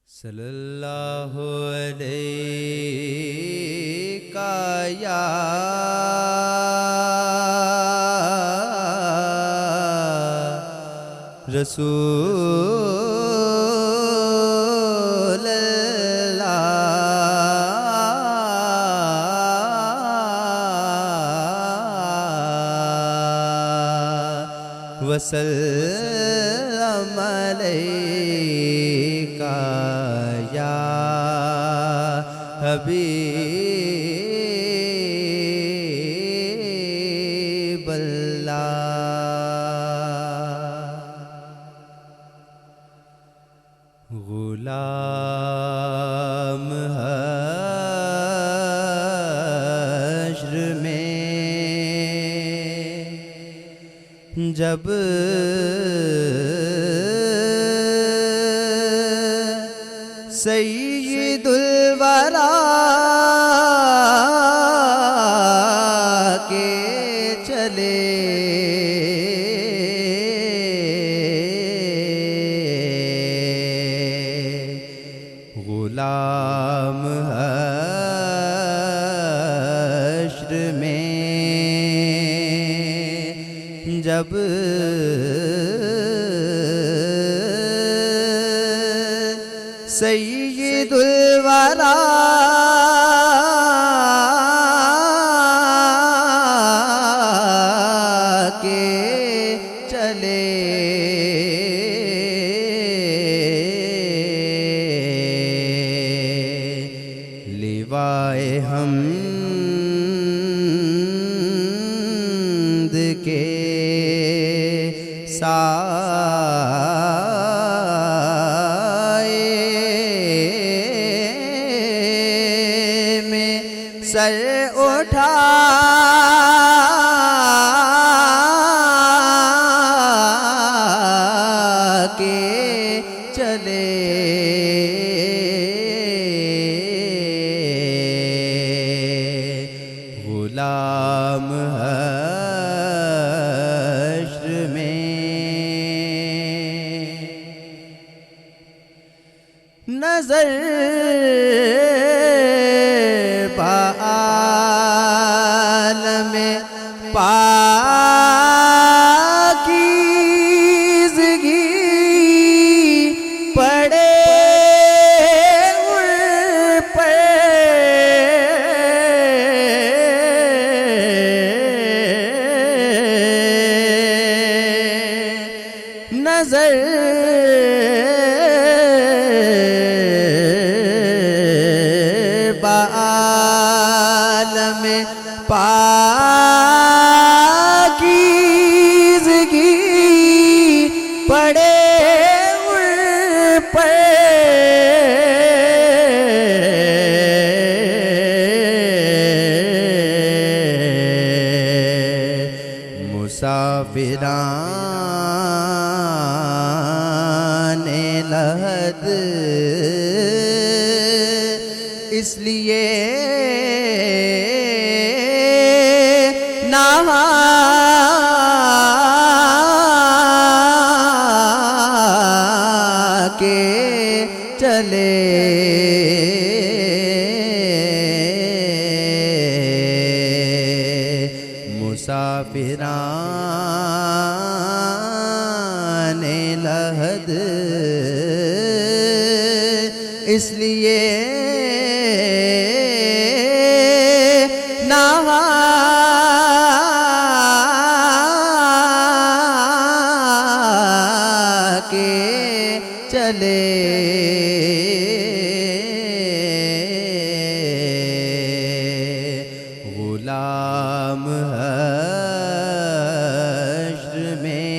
सल्लल्लाहु अलैका या रसूल अल्लाह वसल्लम अलैका या हबीब अल्लाह। गुलाम हश्र में जब सय्यदुल वरा के चले गुलाम हश्र में जब सय्यदुल वरा के चले लिवाए हमद के सर उठा के चले गुलाम हश्र में नजर में पाकीज़गी पड़े उन पर नजर में पाकीज़गी पड़े उन पर मुसाफिराने लहद इसलिए नहा के चले मुसाफिराने लहद इसलिए नहा के चले गुलाम हश्र में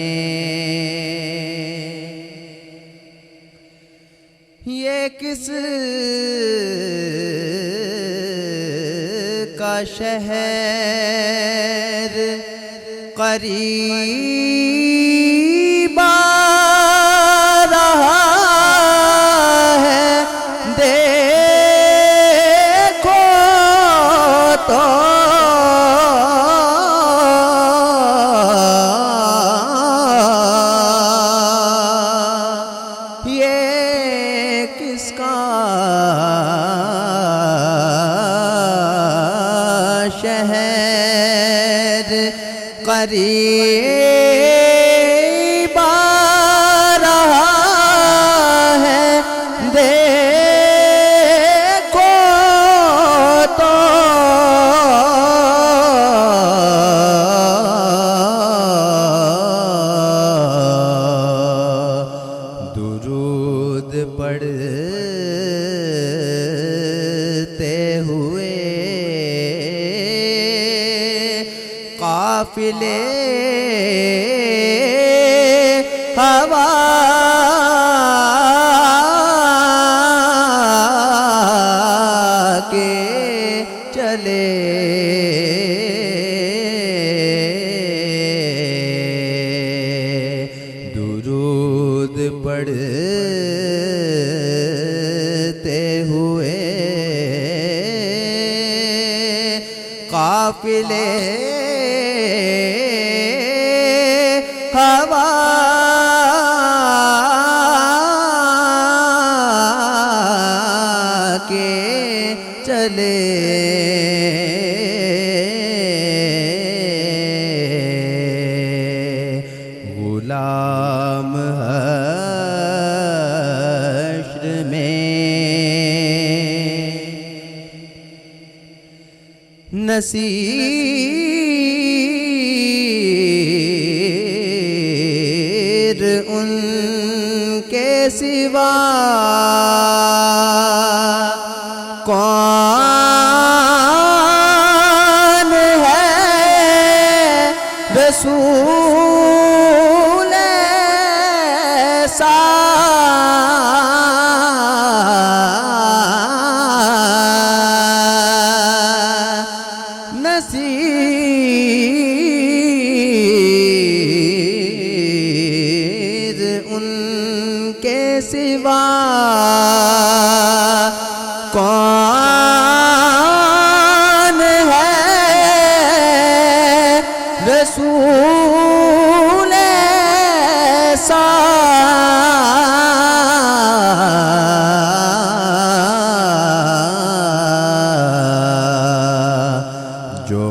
ये किस का शहर करीब आ रहा है देखो तो ये किसका करीब आ रहा है देखो तो दुरूद पढ़ते हुए काफिले हवा के चले दुरूद पढ़ते हुए काफिले हवा के चले गुलाम हश्र में नसीर उनके सिवा कौन है रसूल ऐसा नसीर उनके सिवा कौन है रसूल ऐसा जो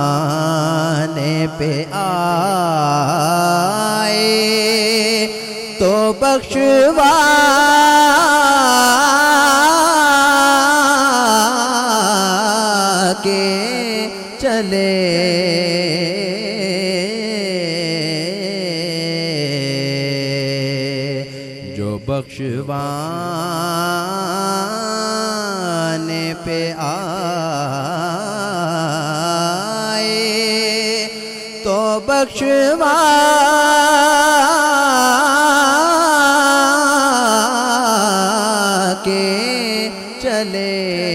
बख्शवाने पे आए तो बख्शवा के चले जो बख्शवाने पे आए तो बख्शवा के चले।